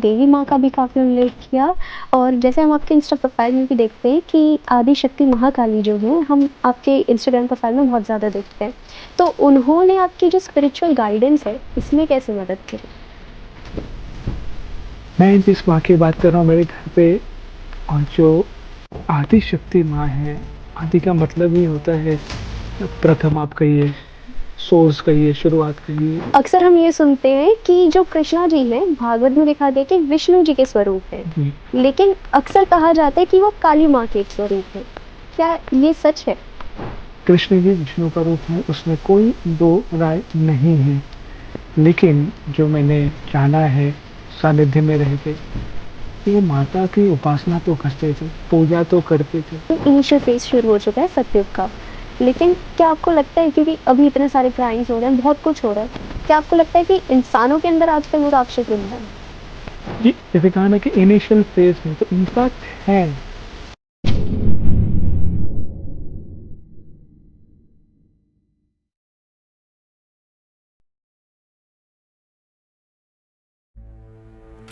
देवी माँ का भी काफ़ी उल्लेख किया और जैसे हम आपके इंस्टा प्रोफाइल में भी देखते हैं कि आदि शक्ति महाकाली जो है हम आपके इंस्टाग्राम प्रोफाइल में बहुत ज़्यादा देखते हैं। तो उन्होंने आपकी जो स्पिरिचुअल गाइडेंस है इसमें कैसे मदद करी? मैं जिस माँ की बात कर रहा हूँ मेरे घर पे, और जो आदि शक्ति माँ है, आदि का मतलब ही होता है प्रथम, आप कहिए, सोर्स कहिए, शुरुआत कहिए। अक्सर हम ये सुनते हैं कि जो कृष्णा जी हैं भागवत में दिखा दे कि विष्णु जी के स्वरूप है, जी, लेकिन अक्सर कहा जाता है कि वो काली माँ के एक स्वरूप है। क्या ये सच है? कृष्ण जी विष्णु का रूप है, उसमें कोई दो राय नहीं है। लेकिन जो मैंने जाना है सानिध्य में रह के, ये माता की उपासना तो करते थे, पूजा तो करते थे। इनिशियल फेज शुरू हो चुका है सतयुग का, लेकिन क्या आपको लगता है, क्योंकि अभी इतने सारे क्राइम्स हो रहे हैं, बहुत कुछ हो रहा है, क्या आपको लगता है कि इंसानों के अंदर आजकल वो राक्षस जिंदा है? जी, जैसे कहा ना कि इनिशियल फेज में तो इनफैक्ट है।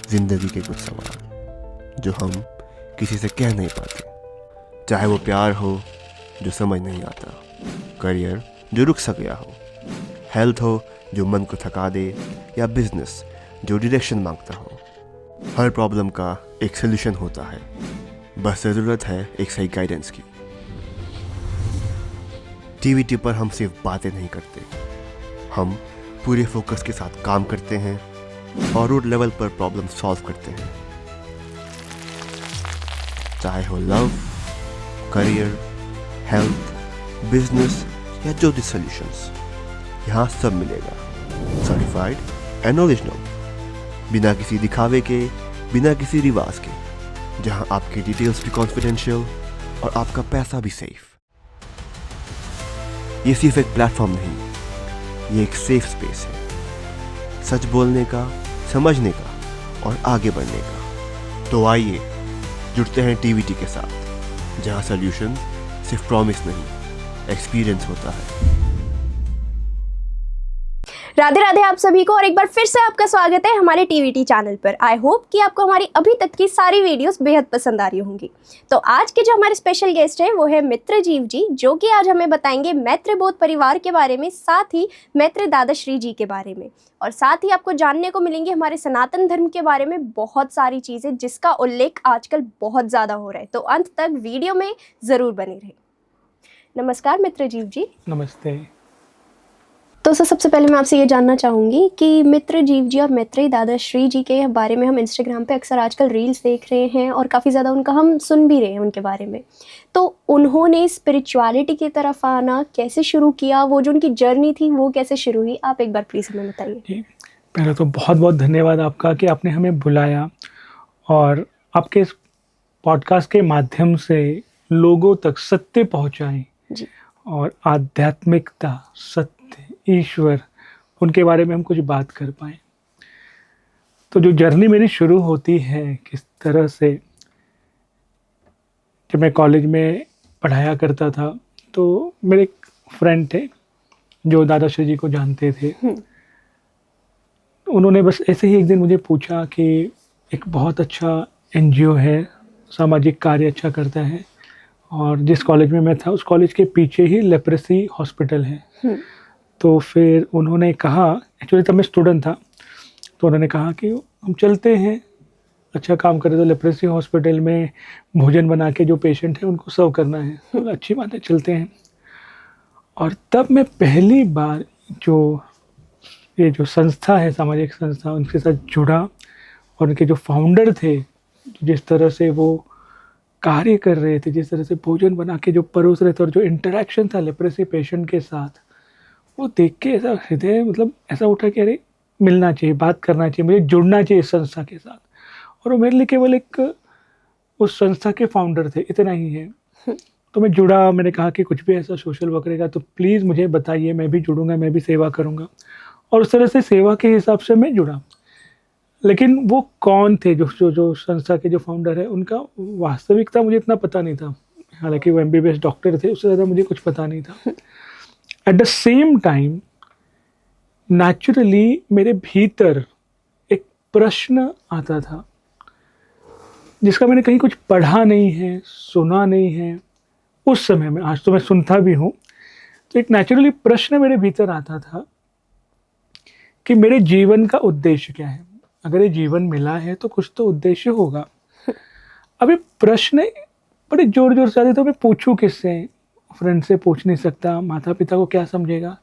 जिंदगी के कुछ सवाल जो हम किसी से कह नहीं पाते, चाहे वो प्यार हो जो समझ नहीं आता, करियर जो रुक सा गया हो, हेल्थ हो जो मन को थका दे, या बिजनेस जो डायरेक्शन मांगता हो। हर प्रॉब्लम का एक सोल्यूशन होता है, बस ज़रूरत है एक सही गाइडेंस की। टीवीटी पर हम सिर्फ बातें नहीं करते, हम पूरे फोकस के साथ काम करते हैं और रूट लेवल पर प्रॉब्लम सॉल्व करते हैं। चाहे हो लव, करियर, हेल्थ, बिजनेस या जो भी सॉल्यूशंस, यहाँ सब मिलेगा, सर्टिफाइड एंड ओरिजिनल, बिना किसी दिखावे के, बिना किसी रिवाज के, जहाँ आपकी डिटेल्स भी कॉन्फिडेंशियल और आपका पैसा भी सेफ। ये सिर्फ एक प्लेटफॉर्म नहीं, ये एक सेफ स्पेस है, सच बोलने का, समझने का और आगे बढ़ने का। तो आइए जुड़ते हैं टीवीटी के साथ, जहां सॉल्यूशन सिर्फ प्रॉमिस नहीं, एक्सपीरियंस होता है। राधे राधे आप सभी को, और एक बार फिर से आपका स्वागत है हमारे टीवीटी चैनल पर। आई होप कि आपको हमारी अभी तक की सारी वीडियोस बेहद पसंद आ रही होंगी। तो आज के जो हमारे स्पेशल गेस्ट हैं वो है मित्रजीव जी, जो कि आज हमें बताएंगे मैत्रेय परिवार के बारे में, साथ ही मैत्रेय दादाश्री जी के बारे में, और साथ ही आपको जानने को मिलेंगे हमारे सनातन धर्म के बारे में बहुत सारी चीज़ें, जिसका उल्लेख आजकल बहुत ज़्यादा हो रहा है। तो अंत तक वीडियो में ज़रूर बने रहे। नमस्कार मित्रजीव जी। नमस्ते। तो सर, सबसे पहले मैं आपसे ये जानना चाहूँगी कि मित्रजीव जी और मैत्रेय दादाश्री जी के बारे में हम इंस्टाग्राम पे अक्सर आजकल रील्स देख रहे हैं और काफ़ी ज़्यादा उनका हम सुन भी रहे हैं उनके बारे में। तो उन्होंने स्पिरिचुअलिटी की तरफ आना कैसे शुरू किया, वो जो उनकी जर्नी थी वो कैसे शुरू हुई, आप एक बार प्लीज़ हमें बताइए। जी, पहले तो बहुत बहुत धन्यवाद आपका कि आपने हमें बुलाया और आपके इस पॉडकास्ट के माध्यम से लोगों तक सत्य पहुंचाएं जी। और आध्यात्मिकता, सत्य, ईश्वर, उनके बारे में हम कुछ बात कर पाएँ। तो जो जर्नी मेरी शुरू होती है किस तरह से, जब मैं कॉलेज में पढ़ाया करता था तो मेरे एक फ्रेंड थे जो दादाश्री जी को जानते थे। उन्होंने बस ऐसे ही एक दिन मुझे पूछा कि एक बहुत अच्छा एनजीओ है, सामाजिक कार्य अच्छा करता है, और जिस कॉलेज में मैं था उस कॉलेज के पीछे ही लेप्रेसी हॉस्पिटल है। तो फिर उन्होंने कहा, एक्चुअली तब मैं स्टूडेंट था, तो उन्होंने कहा कि हम चलते हैं, अच्छा काम करें तो लेप्रेसी हॉस्पिटल में भोजन बना के जो पेशेंट है उनको सर्व करना है। तो अच्छी बात है, चलते हैं। और तब मैं पहली बार ये जो संस्था है, सामाजिक संस्था, उनके साथ जुड़ा, और उनके जो फाउंडर थे, जिस तरह से वो कार्य कर रहे थे, जिस तरह से भोजन बना के जो परोस रहे थे, और जो इंटरेक्शन था लेप्रेसी पेशेंट के साथ, वो देख के ऐसा हृदय मतलब ऐसा उठा कि अरे मिलना चाहिए, बात करना चाहिए, मुझे जुड़ना चाहिए इस संस्था के साथ। और वो मेरे लिए केवल एक उस संस्था के फाउंडर थे, इतना ही है। तो मैं जुड़ा, मैंने कहा कि कुछ भी ऐसा सोशल वर्क रहेगा तो प्लीज़ मुझे बताइए, मैं भी जुड़ूंगा, मैं भी सेवा करूंगा। और उस तरह से सेवा के हिसाब से मैं जुड़ा। लेकिन वो कौन थे जो संस्था के जो फाउंडर है, उनका वास्तविकता मुझे इतना पता नहीं था। हालांकि वो MBBS डॉक्टर थे, उससे ज़्यादा मुझे कुछ पता नहीं था। At the same time naturally मेरे भीतर एक प्रश्न आता था जिसका मैंने कहीं कुछ पढ़ा नहीं है, सुना नहीं है उस समय में। आज तो मैं सुनता भी हूँ, तो एक नेचुरली प्रश्न मेरे भीतर आता था कि मेरे जीवन का उद्देश्य क्या है। अगर ये जीवन मिला है तो कुछ तो उद्देश्य होगा। अब ये प्रश्न बड़े जोर जोर से आते, तो मैं पूछूं किससे? फ्रेंड से पूछ नहीं सकता, माता पिता को क्या समझेगा।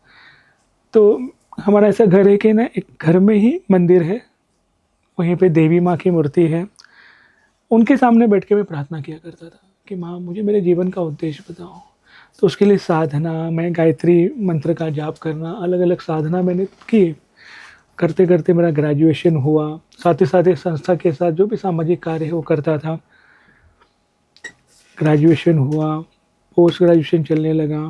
तो हमारा ऐसा घर है कि ना, एक घर में ही मंदिर है, वहीं पे देवी माँ की मूर्ति है। उनके सामने बैठ के मैं प्रार्थना किया करता था कि माँ मुझे मेरे जीवन का उद्देश्य बताओ। तो उसके लिए साधना, मैं गायत्री मंत्र का जाप करना, अलग अलग साधना मैंने की। करते करते मेरा ग्रेजुएशन हुआ, साथ ही साथ संस्था के साथ जो भी सामाजिक कार्य है वो करता था। ग्रेजुएशन हुआ, पोस्ट ग्रेजुएशन चलने लगा,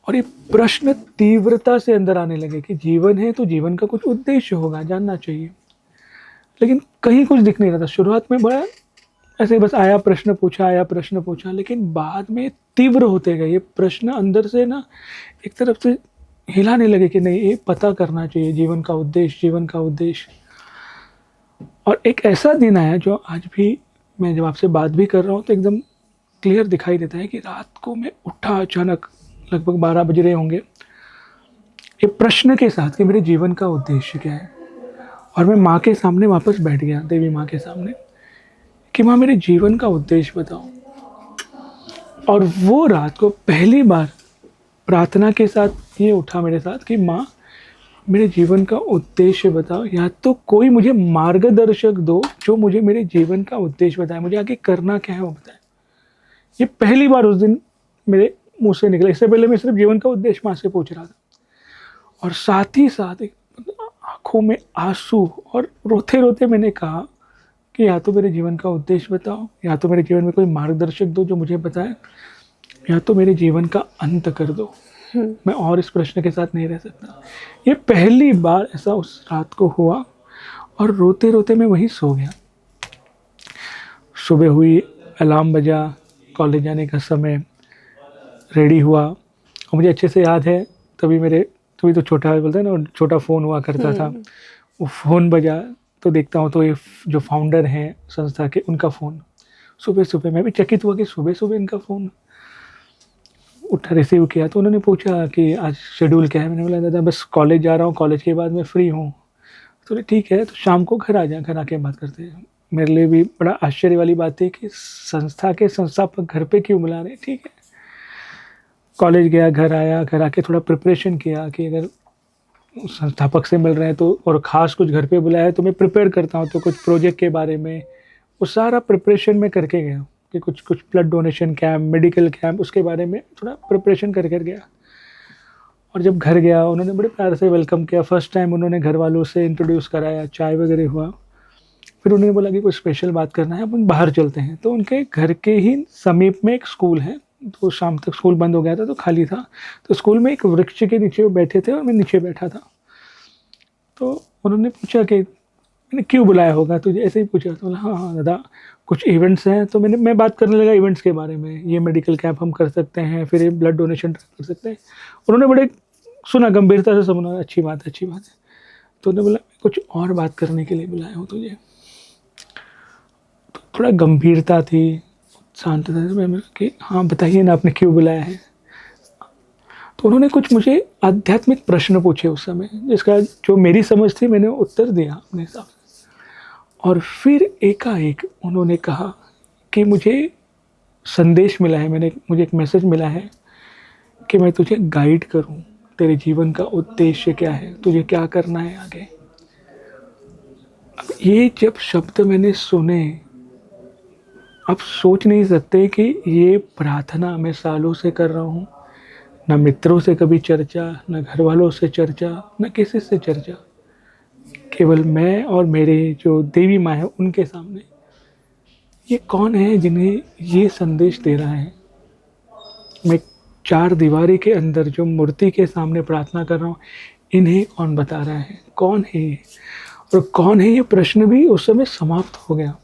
और ये प्रश्न तीव्रता से अंदर आने लगे कि जीवन है तो जीवन का कुछ उद्देश्य होगा, जानना चाहिए। लेकिन कहीं कुछ दिख नहीं रहा था। शुरुआत में बड़ा ऐसे बस आया प्रश्न पूछा, लेकिन बाद में तीव्र होते गए ये प्रश्न अंदर से ना, एक तरफ से हिलाने लगे कि नहीं, ये पता करना चाहिए जीवन का उद्देश्य। और एक ऐसा दिन आया जो आज भी मैं जब आपसे बात भी कर रहा हूँ तो एकदम क्लियर दिखाई देता है कि रात को मैं उठा अचानक, लगभग 12 बज रहे होंगे, ये प्रश्न के साथ कि मेरे जीवन का उद्देश्य क्या है। और मैं माँ के सामने वापस बैठ गया, देवी माँ के सामने, कि माँ मेरे जीवन का उद्देश्य बताओ। और वो रात को पहली बार प्रार्थना के साथ ये उठा मेरे साथ कि माँ मेरे जीवन का उद्देश्य बताओ, या तो कोई मुझे मार्गदर्शक दो जो मुझे मेरे जीवन का उद्देश्य बताए, मुझे आगे करना क्या है वो बताए। ये पहली बार उस दिन मेरे मुंह से निकला। इससे पहले मैं सिर्फ जीवन का उद्देश्य माँ से पूछ रहा था, और साथ ही साथ आंखों में आंसू, और रोते रोते मैंने कहा कि या तो मेरे जीवन का उद्देश्य बताओ, या तो मेरे जीवन में कोई मार्गदर्शक दो जो मुझे बताए, या तो मेरे जीवन का अंत कर दो। मैं और इस प्रश्न के साथ नहीं रह सकता। ये पहली बार ऐसा उस रात को हुआ, और रोते रोते मैं वहीं सो गया। सुबह हुई, अलार्म बजा, कॉलेज जाने का समय, रेडी हुआ। और मुझे अच्छे से याद है, तभी तो छोटा बोलते हैं ना, छोटा फ़ोन हुआ करता था। वो फ़ोन बजा तो देखता हूँ तो ये जो फाउंडर हैं संस्था के, उनका फ़ोन। सुबह सुबह मैं भी चकित हुआ कि सुबह सुबह इनका फ़ोन उठा, रिसीव किया। तो उन्होंने पूछा कि आज शेड्यूल क्या है। मैंने बोला दादा बस कॉलेज जा रहा हूँ, कॉलेज के बाद मैं फ्री हूँ। तो ठीक है, तो शाम को घर आ जाए, घर आके बात करते हैं। मेरे लिए भी बड़ा आश्चर्य वाली बात है कि संस्था के संस्थापक घर पे क्यों बुला रहे। ठीक है, कॉलेज गया, घर आया, घर आके थोड़ा प्रिपरेशन किया कि अगर संस्थापक से मिल रहे हैं तो, और ख़ास कुछ घर पे बुलाया है तो मैं प्रिपेयर करता हूँ। तो कुछ प्रोजेक्ट के बारे में वो सारा प्रिपरेशन मैं करके गया कि कुछ blood donation camp, medical camp, उसके बारे में थोड़ा प्रिपरेशन कर गया। और जब घर गया, उन्होंने बड़े प्यार से वेलकम किया। फर्स्ट टाइम उन्होंने घर वालों से इंट्रोड्यूस कराया, चाय वगैरह हुआ। फिर उन्होंने बोला कि कुछ स्पेशल बात करना है, अपन बाहर चलते हैं। तो उनके घर के ही समीप में एक स्कूल है, तो शाम तक स्कूल बंद हो गया था तो खाली था। तो स्कूल में एक वृक्ष के नीचे वो बैठे थे और मैं नीचे बैठा था। तो उन्होंने पूछा कि मैंने क्यों बुलाया होगा तुझे, ऐसे ही पूछा। तो बोला हाँ दादा कुछ इवेंट्स हैं। तो मैं बात करने लगा इवेंट्स के बारे में, ये मेडिकल कैंप हम कर सकते हैं, फिर ये ब्लड डोनेशन कर सकते हैं। उन्होंने बड़े सुना, गंभीरता से सुना, अच्छी बात है। तो उन्होंने बोला कुछ और बात करने के लिए बुलाया हूँ तुझे। तो थोड़ा गंभीरता थी, शांत था। मैं कि हाँ बताइए ना, आपने क्यों बुलाया है। तो उन्होंने कुछ मुझे आध्यात्मिक प्रश्न पूछे उस समय, जिसका जो मेरी समझ थी मैंने उत्तर दिया अपने हिसाब से। और फिर एकाएक उन्होंने कहा कि मुझे संदेश मिला है, मुझे एक मैसेज मिला है कि मैं तुझे गाइड करूं, तेरे जीवन का उद्देश्य क्या है, तुझे क्या करना है आगे। अब ये जब शब्द मैंने सुने, आप सोच नहीं सकते कि ये प्रार्थना मैं सालों से कर रहा हूँ। ना मित्रों से कभी चर्चा, ना घर वालों से चर्चा, ना किसी से चर्चा, केवल मैं और मेरे जो देवी माँ है उनके सामने। ये कौन है जिन्हें ये संदेश दे रहा है। मैं 4 दीवारी के अंदर जो मूर्ति के सामने प्रार्थना कर रहा हूँ, इन्हें कौन बता रहा है, कौन है ये, और कौन है ये प्रश्न भी उस समय समाप्त हो गया।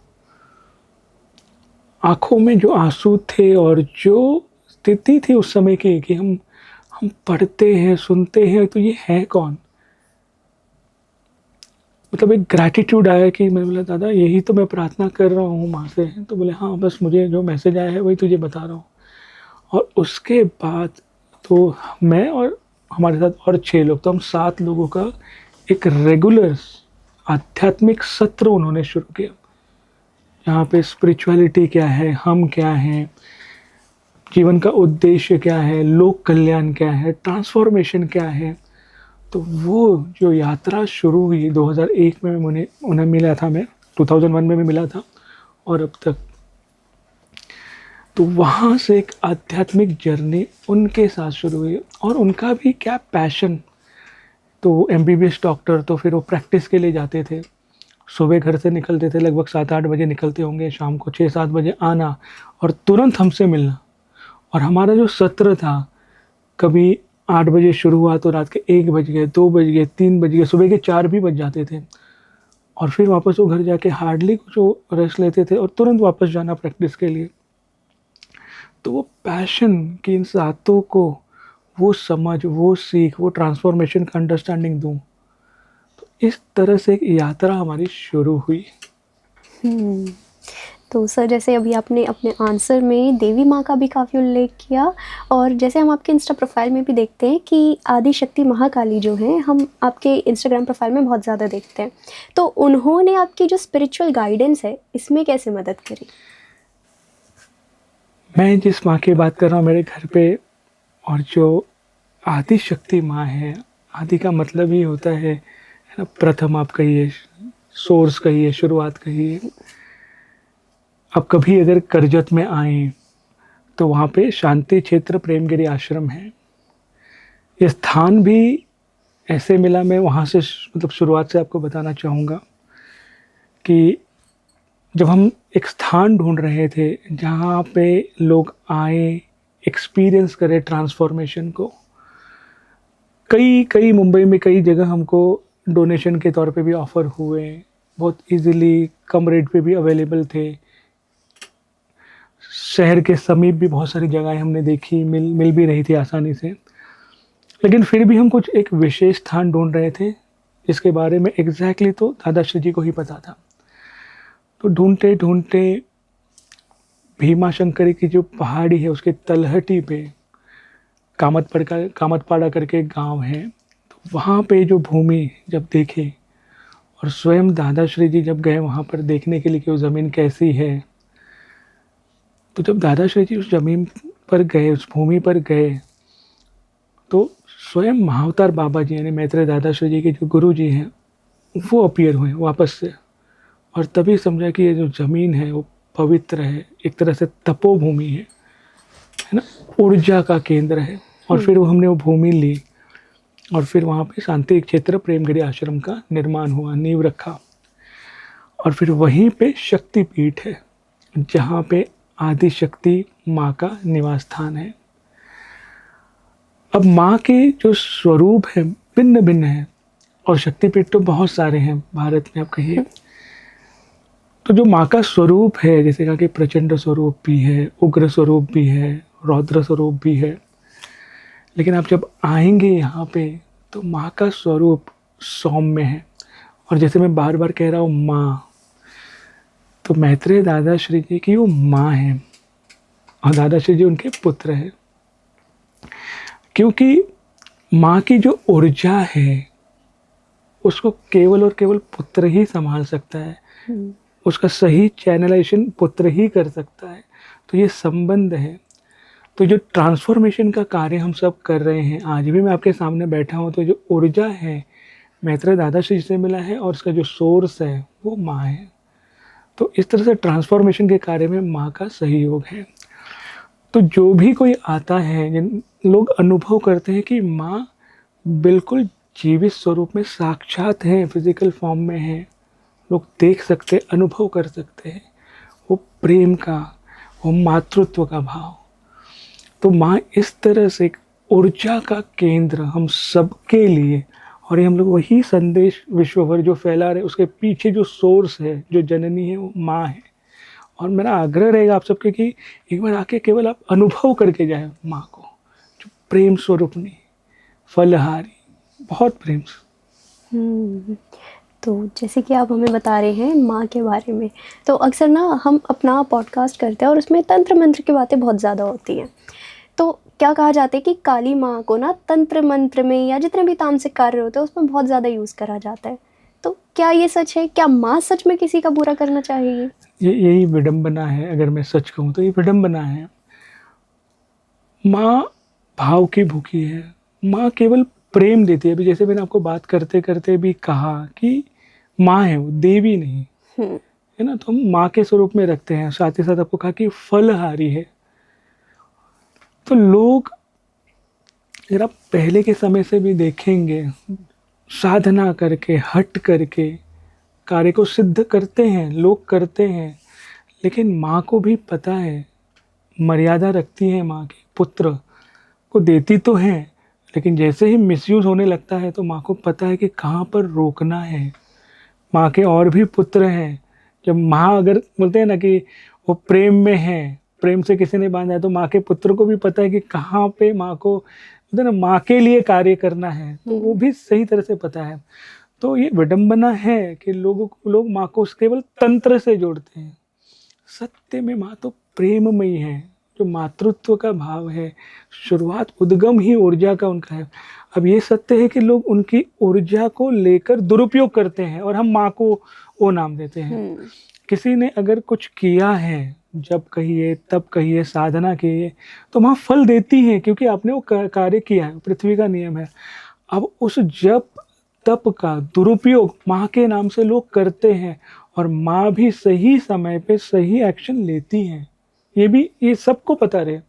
आंखों में जो आंसू थे और जो स्थिति थी उस समय की कि हम पढ़ते हैं, सुनते हैं, तो ये है कौन। मतलब एक ग्रैटिट्यूड आया कि मैं बोला दादा यही तो मैं प्रार्थना कर रहा हूँ माँ से। तो बोले हाँ बस मुझे जो मैसेज आया है वही तुझे बता रहा हूँ। और उसके बाद तो मैं और हमारे साथ और 6 लोग, तो हम 7 लोगों का एक रेगुलर आध्यात्मिक सत्र उन्होंने शुरू किया। यहाँ पे स्पिरिचुअलिटी क्या है, हम क्या हैं, जीवन का उद्देश्य क्या है, लोक कल्याण क्या है, ट्रांसफॉर्मेशन क्या है। तो वो जो यात्रा शुरू हुई 2001 में उन्हें मिला था, मैं 2001 में भी मिला था और अब तक, तो वहाँ से एक आध्यात्मिक जर्नी उनके साथ शुरू हुई। और उनका भी क्या पैशन, तो MBBS डॉक्टर, तो फिर वो प्रैक्टिस के लिए जाते थे। सुबह घर से निकलते थे, लगभग 7-8 बजे निकलते होंगे, शाम को 6-7 बजे आना और तुरंत हमसे मिलना। और हमारा जो सत्र था, कभी 8 बजे शुरू हुआ तो रात के 1 बज गए, 2 बज गए, 3 बज गए, सुबह के 4 भी बज जाते थे। और फिर वापस वो घर जाके हार्डली कुछ रेस्ट लेते थे और तुरंत वापस जाना प्रैक्टिस के लिए। तो वो पैशन कि इन सातों को वो समझ, वो सीख, वो ट्रांसफॉर्मेशन का अंडरस्टैंडिंग दूँ, तो इस तरह से एक यात्रा हमारी शुरू हुई। तो सर जैसे अभी आपने अपने आंसर में देवी माँ का भी काफ़ी उल्लेख किया, और जैसे हम आपके इंस्टा प्रोफाइल में भी देखते हैं कि आदि शक्ति महाकाली जो हैं हम आपके इंस्टाग्राम प्रोफाइल में बहुत ज़्यादा देखते हैं, तो उन्होंने आपकी जो स्पिरिचुअल गाइडेंस है इसमें कैसे मदद करी? मैं जिस माँ की बात कर रहा हूँ मेरे घर पे, और जो आदि शक्ति माँ है, आदि का मतलब ही होता है ना, प्रथम आप कहिए, सोर्स कहिए, शुरुआत कहिए। अब कभी अगर करजत में आएँ तो वहाँ पे शांति क्षेत्र प्रेमगिरी आश्रम है। ये स्थान भी ऐसे मिला, मैं वहाँ से मतलब शुरुआत से आपको बताना चाहूँगा कि जब हम एक स्थान ढूंढ रहे थे जहाँ पे लोग आए, एक्सपीरियंस करें ट्रांसफॉर्मेशन को, कई मुंबई में कई जगह हमको डोनेशन के तौर पे भी ऑफ़र हुए, बहुत इजीली कम रेट पे भी अवेलेबल थे। शहर के समीप भी बहुत सारी जगहें हमने देखी, मिल भी रही थी आसानी से। लेकिन फिर भी हम कुछ एक विशेष स्थान ढूंढ रहे थे जिसके बारे में एग्जैक्टली तो दादाश्री जी को ही पता था। तो ढूंढते ढूंढते भीमा शंकरी की जो पहाड़ी है उसके तलहटी पे कामतपाड़ा करके एक गांव है, तो वहाँ पे जो भूमि जब देखे, और स्वयं दादाश्री जी जब गए वहाँ पर देखने के लिए कि वो ज़मीन कैसी है, तो जब दादाश्री जी उस ज़मीन पर गए, उस भूमि पर गए, तो स्वयं महाअवतार बाबा जी यानी मैत्रेय दादाश्री जी के जो गुरु जी हैं वो अपीयर हुए वापस से। और तभी समझा कि ये जो ज़मीन है वो पवित्र है, एक तरह से तपोभूमि है ना, ऊर्जा का केंद्र है। और फिर वो हमने वो भूमि ली और फिर वहाँ पे शांति क्षेत्र प्रेमगिरी आश्रम का निर्माण हुआ, नींव रखा। और फिर वहीं पे शक्तिपीठ है जहाँ पे आदि शक्ति माँ का निवास स्थान है। अब माँ के जो स्वरूप है भिन्न भिन्न है, और शक्तिपीठ तो बहुत सारे हैं भारत में आप कहिए। तो जो माँ का स्वरूप है, जैसे कहा कि प्रचंड स्वरूप भी है, उग्र स्वरूप भी है, रौद्र स्वरूप भी है, लेकिन आप जब आएंगे यहाँ पे तो माँ का स्वरूप सौम्य है। और जैसे मैं बार बार कह रहा हूँ माँ, तो मैत्रेय दादाश्री जी की वो माँ है और दादाश्री जी उनके पुत्र हैं। क्योंकि माँ की जो ऊर्जा है उसको केवल और केवल पुत्र ही संभाल सकता है, उसका सही चैनलाइजेशन पुत्र ही कर सकता है। तो ये संबंध है। तो जो ट्रांसफॉर्मेशन का कार्य हम सब कर रहे हैं, आज भी मैं आपके सामने बैठा हूँ, तो जो ऊर्जा है मैत्रेय दादाश्री से मिला है और उसका जो सोर्स है वो माँ है। तो इस तरह से ट्रांसफॉर्मेशन के कार्य में माँ का सहयोग है। तो जो भी कोई आता है, जिन लोग अनुभव करते हैं कि माँ बिल्कुल जीवित स्वरूप में साक्षात है, फिजिकल फॉर्म में है, लोग देख सकते, अनुभव कर सकते हैं वो प्रेम का, वो मातृत्व का भाव। तो माँ इस तरह से एक ऊर्जा का केंद्र हम सबके लिए, और ये हम लोग वही संदेश विश्व भर जो फैला रहे, उसके पीछे जो सोर्स है, जो जननी है, वो माँ है। और मेरा आग्रह रहेगा आप सबके कि एक बार आके केवल आप अनुभव करके जाए माँ को, जो प्रेम स्वरूपनी, फलहारी, बहुत प्रेम से। तो जैसे कि आप हमें बता रहे हैं माँ के बारे में, तो अक्सर ना हम अपना पॉडकास्ट करते हैं और उसमें तंत्र मंत्र की बातें बहुत ज़्यादा होती हैं। तो क्या कहा जाता है कि काली माँ को ना तंत्र मंत्र में या जितने भी तामसिक कार्य होते हैं उसमें बहुत ज़्यादा यूज़ करा जाता है। तो क्या ये सच है? क्या माँ सच में किसी का बुरा करना चाहेगी? यही विडंबना है, अगर मैं सच कहूँ तो ये विडंबना है। माँ भाव की भूखी है, माँ केवल प्रेम देती है। अभी जैसे मैंने आपको बात करते करते भी कहा कि माँ है, वो देवी नहीं है ना, तो हम माँ के स्वरूप में रखते हैं। साथ ही साथ आपको कहा कि फलहारी है। तो लोग, अगर आप पहले के समय से भी देखेंगे, साधना करके हट करके कार्य को सिद्ध करते हैं, लोग करते हैं। लेकिन माँ को भी पता है, मर्यादा रखती है माँ की, पुत्र को देती तो है, लेकिन जैसे ही मिसयूज होने लगता है तो माँ को पता है कि कहाँ पर रोकना है। माँ के और भी पुत्र हैं। जब माँ, अगर बोलते हैं ना कि वो प्रेम में है, प्रेम से किसी ने बांधा है, तो माँ के पुत्र को भी पता है कि कहाँ पे माँ को, बोलते हैं ना, माँ के लिए कार्य करना है, तो वो भी सही तरह से पता है। तो ये विडंबना है कि लोग माँ को केवल तंत्र से जोड़ते हैं। सत्य में माँ तो प्रेममयी है, जो मातृत्व का भाव है, शुरुआत उद्गम ही ऊर्जा का उनका है। अब ये सत्य है कि लोग उनकी ऊर्जा को लेकर दुरुपयोग करते हैं और हम माँ को वो नाम देते हैं। किसी ने अगर कुछ किया है, जब कहिए तब कहिए, साधना किए, तो माँ फल देती है, क्योंकि आपने वो कार्य किया है, पृथ्वी का नियम है। अब उस जप तप का दुरुपयोग माँ के नाम से लोग करते हैं, और माँ भी सही समय पे सही एक्शन लेती हैं। ये सबको पता रहे।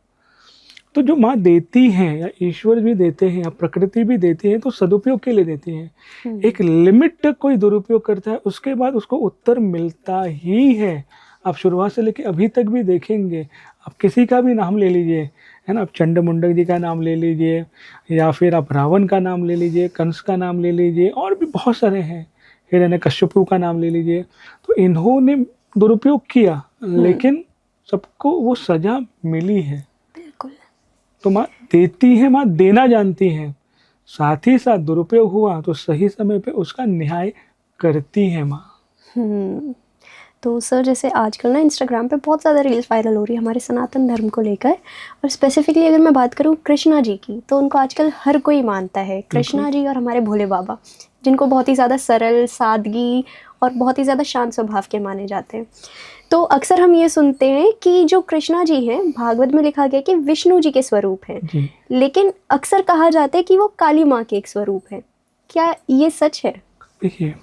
तो जो माँ देती हैं, या ईश्वर भी देते हैं, या प्रकृति भी देती है, तो सदुपयोग के लिए देती हैं। एक लिमिट तक कोई दुरुपयोग करता है, उसके बाद उसको उत्तर मिलता ही है। आप शुरुआत से लेकर अभी तक भी देखेंगे, आप किसी का भी नाम ले लीजिए, है ना, आप चंड मुंडक जी का नाम ले लीजिए, या फिर आप रावण का नाम ले लीजिए, कंस का नाम ले लीजिए, और भी बहुत सारे हैं, हिरण्यकश्यपु का नाम ले लीजिए। तो इन्होंने दुरुपयोग किया, लेकिन सबको वो सजा मिली है। बिल्कुल। तो माँ देती है, माँ देना जानती है। साथ ही साथ दुरुपयोग हुआ तो सही समय पे उसका न्याय करती है माँ। तो सर, जैसे आजकल ना इंस्टाग्राम पे बहुत ज़्यादा रील्स वायरल हो रही है हमारे सनातन धर्म को लेकर, और स्पेसिफिकली अगर मैं बात करूँ कृष्णा जी की, तो उनको आजकल हर कोई मानता है। कृष्णा जी और हमारे भोले बाबा, जिनको बहुत ही ज़्यादा सरल, सादगी और बहुत ही ज़्यादा शांत स्वभाव के माने जाते हैं। तो अक्सर हम ये सुनते हैं कि जो कृष्णा जी हैं, भागवत में लिखा गया कि विष्णु जी के स्वरूप हैं, लेकिन अक्सर कहा जाता है कि वो काली माँ के एक स्वरूप हैं। क्या ये सच है? देखिए,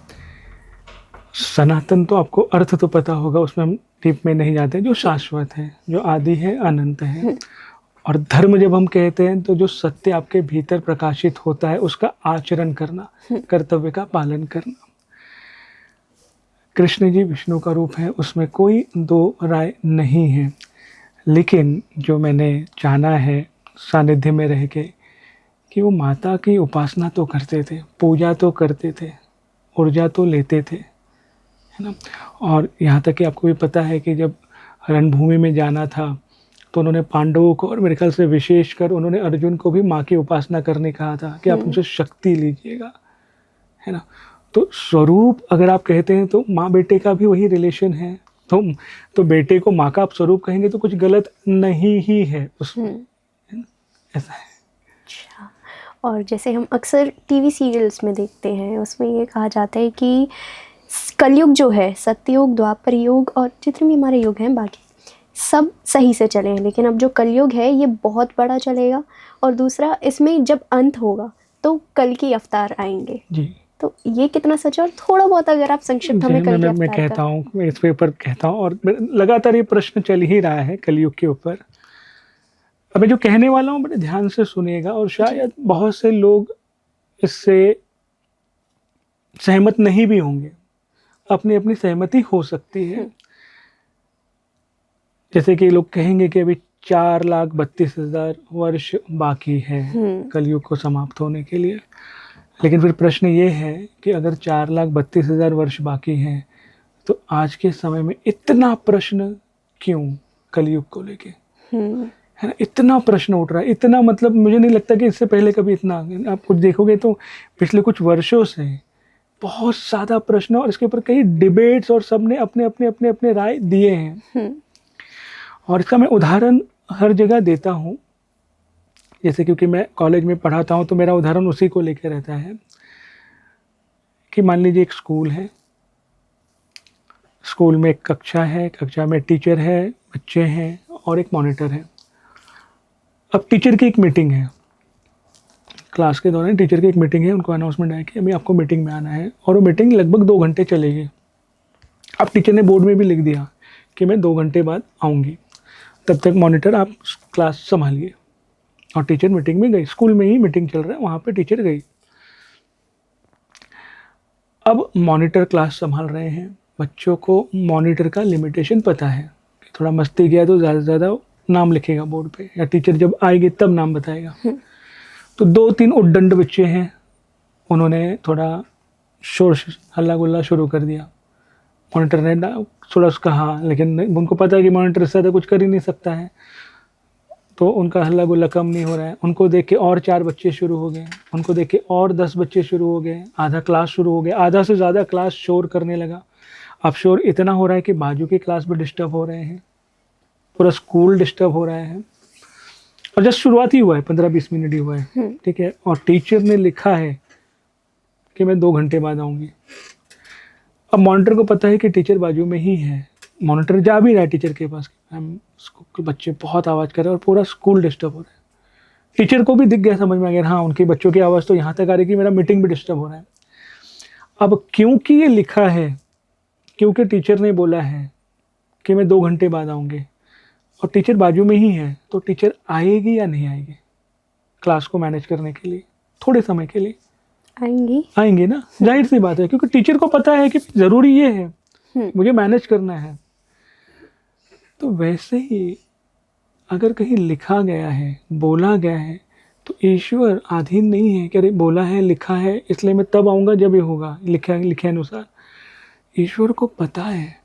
सनातन तो आपको अर्थ तो पता होगा, उसमें हम डीप में नहीं जाते। जो शाश्वत है, जो आदि है, अनंत है। और धर्म जब हम कहते हैं, तो जो सत्य आपके भीतर प्रकाशित होता है, उसका आचरण करना, कर्तव्य का पालन करना। कृष्ण जी विष्णु का रूप है, उसमें कोई दो राय नहीं है। लेकिन जो मैंने जाना है सानिध्य में रह के, कि वो माता की उपासना तो करते थे, पूजा तो करते थे, ऊर्जा तो लेते थे, है ना। और यहाँ तक कि आपको भी पता है कि जब रणभूमि में जाना था, तो उन्होंने पांडवों को, और मेरे ख्याल से विशेषकर उन्होंने अर्जुन को भी माँ की उपासना करने कहा था कि आप उनसे शक्ति लीजिएगा, है ना। तो स्वरूप अगर आप कहते हैं, तो माँ बेटे का भी वही रिलेशन है। तो बेटे को माँ का आप स्वरूप कहेंगे तो कुछ गलत नहीं ही है उसमें, है ना? ऐसा है। अच्छा। और जैसे हम अक्सर टीवी सीरियल्स में देखते हैं, उसमें ये कहा जाता है कि कलयुग जो है, सत्ययुग, द्वापर युग और जितने भी हमारे युग हैं बाकी सब सही से चले हैं, लेकिन अब जो कलयुग है ये बहुत बड़ा चलेगा। और दूसरा, इसमें जब अंत होगा तो कल की अवतार आएंगे जी। तो ये कितना सच है? और थोड़ा बहुत अगर आप संक्षिप्त हमें कल के मैं कहता हूँ, मैं इस पेपर कहता हूँ, और लगातार ये प्रश्न चल ही रहा है कलयुग के ऊपर। अब मैं जो कहने वाला हूँ बड़े ध्यान से सुनिएगा, और शायद बहुत से लोग इससे सहमत नहीं भी होंगे, अपनी अपनी सहमति हो सकती है। जैसे कि लोग कहेंगे कि अभी 4,32,000 वर्ष बाकी है कलयुग को समाप्त होने के लिए। लेकिन फिर प्रश्न ये है कि अगर 4,32,000 वर्ष बाकी हैं, तो आज के समय में इतना प्रश्न क्यों कलयुग को लेके, है ना। इतना प्रश्न उठ रहा है, इतना, मतलब मुझे नहीं लगता कि इससे पहले कभी इतना। आप कुछ देखोगे तो पिछले कुछ वर्षों से बहुत ज़्यादा प्रश्न और इसके ऊपर कई डिबेट्स और सबने अपने अपने अपने अपने राय दिए हैं। और इसका मैं उदाहरण हर जगह देता हूँ, जैसे क्योंकि मैं कॉलेज में पढ़ाता हूँ तो मेरा उदाहरण उसी को लेकर रहता है कि मान लीजिए एक स्कूल है, स्कूल में एक कक्षा है, कक्षा में टीचर है, बच्चे हैं और एक मॉनिटर है। अब टीचर की एक मीटिंग है, क्लास के दौरान टीचर की एक मीटिंग है, उनको अनाउंसमेंट है कि अभी आपको मीटिंग में आना है और वो मीटिंग लगभग 2 घंटे चलेगी। अब टीचर ने बोर्ड में भी लिख दिया कि मैं 2 घंटे बाद आऊँगी, तब तक मॉनिटर आप क्लास संभालिए। और टीचर मीटिंग में गई, स्कूल में ही मीटिंग चल रहा है, वहाँ पे टीचर गई। अब मॉनिटर क्लास संभाल रहे हैं, बच्चों को मॉनिटर का लिमिटेशन पता है कि थोड़ा मस्ती किया तो ज़्यादा से ज़्यादा नाम लिखेगा बोर्ड पे, या टीचर जब आएगी तब नाम बताएगा। तो 2-3 उद्दंड बच्चे हैं, उन्होंने थोड़ा शोर हल्ला गुल्ला शुरू कर दिया। मॉनिटर ने थोड़ा कहा, लेकिन उनको पता है कि मॉनिटर से ज़्यादा कुछ कर ही नहीं सकता है, तो उनका हल्ला गुल्ला कम नहीं हो रहा है। उनको देख के और 4 बच्चे शुरू हो गए, उनको देख के और 10 बच्चे शुरू हो गए, आधा क्लास शुरू हो गया, आधा से ज़्यादा क्लास शोर करने लगा। अब शोर इतना हो रहा है कि बाजू की क्लास भी डिस्टर्ब हो रहे हैं, पूरा स्कूल डिस्टर्ब हो रहा है। और जस्ट शुरुआत ही हुआ है, 15-20 मिनट ही हुआ है, ठीक है। और टीचर ने लिखा है कि मैं 2 घंटे बाद आऊँगी। अब मॉनिटर को पता है कि टीचर बाजू में ही है, मॉनिटर जा भी रहा है टीचर के पास, मैम के बच्चे बहुत आवाज़ कर रहे हैं और पूरा स्कूल डिस्टर्ब हो रहा है। टीचर को भी दिख गया, समझ में आ गया, हाँ उनके बच्चों की आवाज़ तो यहाँ तक आ रही कि मेरा मीटिंग भी डिस्टर्ब हो रहा है। अब क्योंकि ये लिखा है, क्योंकि टीचर ने बोला है कि मैं 2 घंटे बाद आऊँगी और टीचर बाजू में ही है, तो टीचर आएगी या नहीं आएगी क्लास को मैनेज करने के लिए? थोड़े समय के लिए आएंगे ना, जाहिर सी बात है, क्योंकि टीचर को पता है कि ज़रूरी ये है, मुझे मैनेज करना है। तो वैसे ही अगर कहीं लिखा गया है, बोला गया है, तो ईश्वर अधीन नहीं है कि अरे बोला है, लिखा है, इसलिए मैं तब आऊँगा जब ये होगा, लिखे अनुसार। ईश्वर को पता है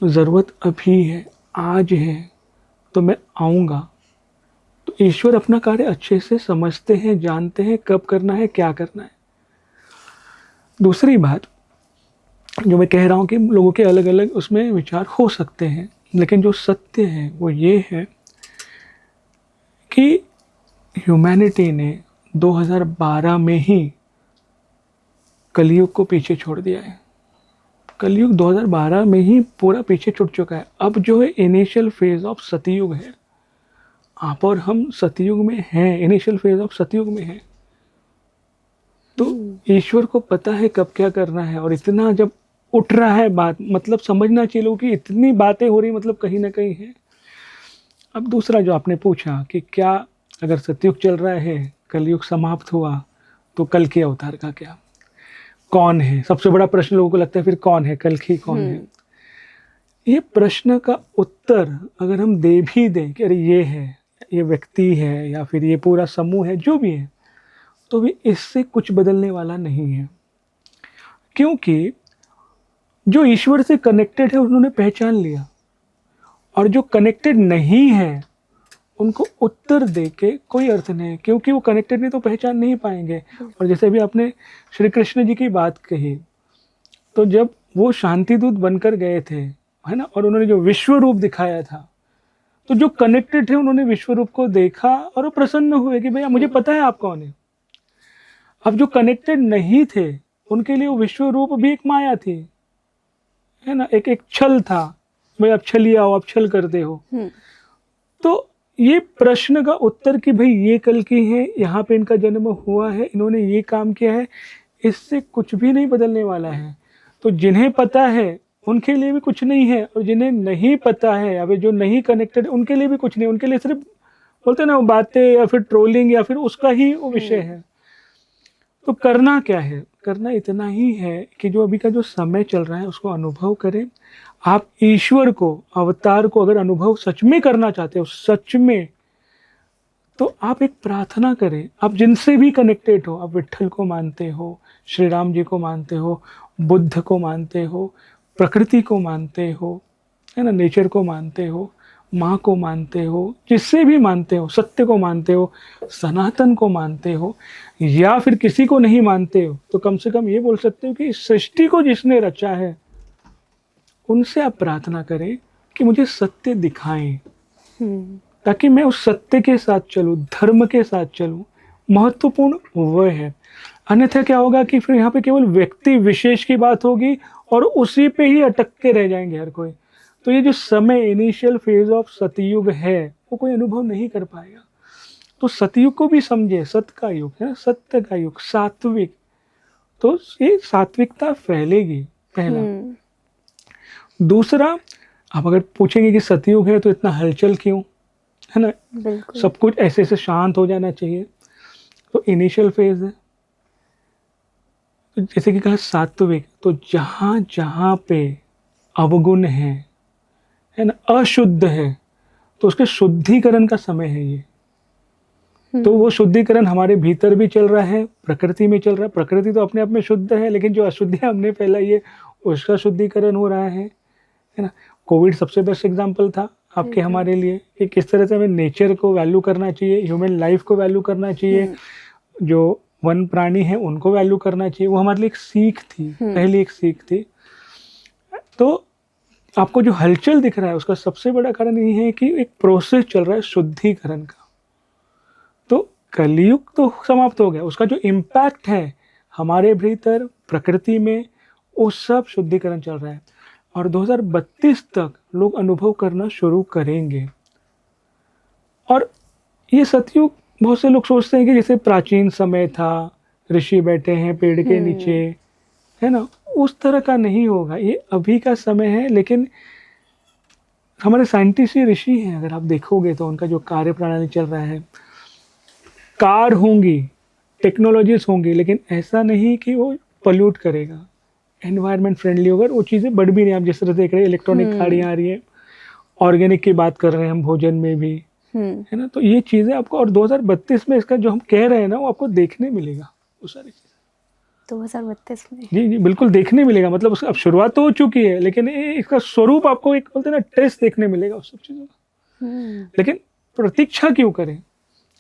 ज़रूरत अभी है, आज है, तो मैं आऊँगा। तो ईश्वर अपना कार्य अच्छे से समझते हैं, जानते हैं कब करना है, क्या करना है। दूसरी बात जो मैं कह रहा हूँ कि लोगों के अलग अलग उसमें विचार हो सकते हैं, लेकिन जो सत्य है वो ये है कि ह्यूमैनिटी ने 2012 में ही कलयुग को पीछे छोड़ दिया है। कलयुग 2012 में ही पूरा पीछे छूट चुका है। अब जो है इनिशियल फेज ऑफ सतयुग है, आप और हम सतयुग में हैं, इनिशियल फेज ऑफ सतयुग में हैं। तो ईश्वर को पता है कब क्या करना है, और इतना जब उठ रहा है बात, मतलब समझना चाहिए लोगों की इतनी बातें हो रही, मतलब कहीं ना कहीं है। अब दूसरा जो आपने पूछा कि क्या अगर सतयुग चल रहा है, कलयुग समाप्त हुआ, तो कल के अवतार का क्या, कौन है? सबसे बड़ा प्रश्न लोगों को लगता है फिर कौन है, कल की कौन है? ये प्रश्न का उत्तर अगर हम दे भी दें कि अरे ये है, ये व्यक्ति है, या फिर ये पूरा समूह है, जो भी है, तो भी इससे कुछ बदलने वाला नहीं है। क्योंकि जो ईश्वर से कनेक्टेड है उन्होंने पहचान लिया, और जो कनेक्टेड नहीं है उनको उत्तर दे के कोई अर्थ नहीं, क्योंकि वो कनेक्टेड नहीं तो पहचान नहीं पाएंगे। और जैसे अभी आपने श्री कृष्ण जी की बात कही, तो जब वो शांति दूत बनकर गए थे, है ना, और उन्होंने जो विश्व रूप दिखाया था, तो जो कनेक्टेड थे उन्होंने विश्व रूप को देखा और वो प्रसन्न हुए कि भैया मुझे पता है आप कौन है। अब जो कनेक्टेड नहीं थे उनके लिए वो विश्व रूप भी एक माया थी, है ना, एक छल था, भाई आप छलिए आओ, आप छल करते हो। तो ये प्रश्न का उत्तर कि भाई ये कल की है, यहाँ पे इनका जन्म हुआ है, इन्होंने ये काम किया है, इससे कुछ भी नहीं बदलने वाला है। तो जिन्हें पता है उनके लिए भी कुछ नहीं है, और जिन्हें नहीं पता है या फिर जो नहीं कनेक्टेड उनके लिए भी कुछ नहीं, उनके लिए सिर्फ बोलते ना बातें या फिर ट्रोलिंग या फिर उसका ही वो विषय है। तो करना क्या है? करना इतना ही है कि जो अभी का जो समय चल रहा है उसको अनुभव करें। आप ईश्वर को, अवतार को अगर अनुभव सच में करना चाहते हो, सच में, तो आप एक प्रार्थना करें। आप जिनसे भी कनेक्टेड हो, आप विट्ठल को मानते हो, श्री राम जी को मानते हो, बुद्ध को मानते हो, प्रकृति को मानते हो, है ना, नेचर को मानते हो, माँ को मानते हो, जिससे भी मानते हो, सत्य को मानते हो, सनातन को मानते हो, या फिर किसी को नहीं मानते हो, तो कम से कम ये बोल सकते हो कि इस सृष्टि को जिसने रचा है उनसे आप प्रार्थना करें कि मुझे सत्य दिखाएं, ताकि मैं उस सत्य के साथ चलूं, धर्म के साथ चलूं। महत्वपूर्ण वह है। अन्यथा क्या होगा कि फिर यहाँ पे केवल व्यक्ति विशेष की बात होगी और उसी पे ही अटक के रह जाएंगे हर कोई। तो ये जो समय, इनिशियल फेज ऑफ सतयुग है, वो कोई अनुभव नहीं कर पाएगा। तो सतयुग को भी समझे, सत्य का युग है, सत्य का युग, सात्विक। तो ये सात्विकता फैलेगी, पहला। दूसरा, आप अगर पूछेंगे कि सतयुग है तो इतना हलचल क्यों, है ना, बिल्कुल। सब कुछ ऐसे ऐसे शांत हो जाना चाहिए। तो इनिशियल फेज है, तो जैसे कि कहा सात्विक, तो जहाँ जहाँ पे अवगुण है ना, अशुद्ध है, तो उसके शुद्धिकरण का समय है ये। तो वो शुद्धिकरण हमारे भीतर भी चल रहा है, प्रकृति में चल रहा है। प्रकृति तो अपने आप में शुद्ध है, लेकिन जो अशुद्धियाँ हमने फैलाई है उसका शुद्धिकरण हो रहा है ना। कोविड सबसे बेस्ट एग्जाम्पल था आपके हमारे लिए, कि किस तरह से हमें नेचर को वैल्यू करना चाहिए, ह्यूमन लाइफ को वैल्यू करना चाहिए, जो वन प्राणी है उनको वैल्यू करना चाहिए। वो हमारे लिए एक सीख थी, पहली एक सीख थी। तो आपको जो हलचल दिख रहा है उसका सबसे बड़ा कारण ये है कि एक प्रोसेस चल रहा है शुद्धिकरण का। तो कलयुग तो समाप्त हो गया, उसका जो इम्पैक्ट है हमारे भीतर, प्रकृति में, वो सब शुद्धिकरण चल रहा है। और 2032 तक लोग अनुभव करना शुरू करेंगे। और ये सतयुग, बहुत से लोग सोचते हैं कि जैसे प्राचीन समय था, ऋषि बैठे हैं पेड़ के नीचे, है ना, उस तरह का नहीं होगा। ये अभी का समय है, लेकिन हमारे साइंटिस्ट ही ऋषि हैं। अगर आप देखोगे तो उनका जो कार्य प्रणाली चल रहा है, कार होंगी, टेक्नोलॉजीज होंगी, लेकिन ऐसा नहीं कि वो पोल्यूट करेगा, एनवायरनमेंट फ्रेंडली होगा। वो चीज़ें बढ़ भी नहीं, आप जिस तरह देख रहे हैं इलेक्ट्रॉनिक गाड़ियाँ आ रही है, ऑर्गेनिक की बात कर रहे हैं हम भोजन में भी, है ना। तो ये चीज़ें आपको, और 2032 में इसका जो हम कह रहे हैं ना, वो आपको देखने मिलेगा, वो सारी चीज़ें 2032 में। जी जी बिल्कुल देखने मिलेगा। मतलब उसका अब शुरुआत तो हो चुकी है, लेकिन इसका स्वरूप आपको एक बोलते हैं ना, टेस्ट देखने मिलेगा उस सब चीज़ों का। लेकिन प्रतीक्षा क्यों करें?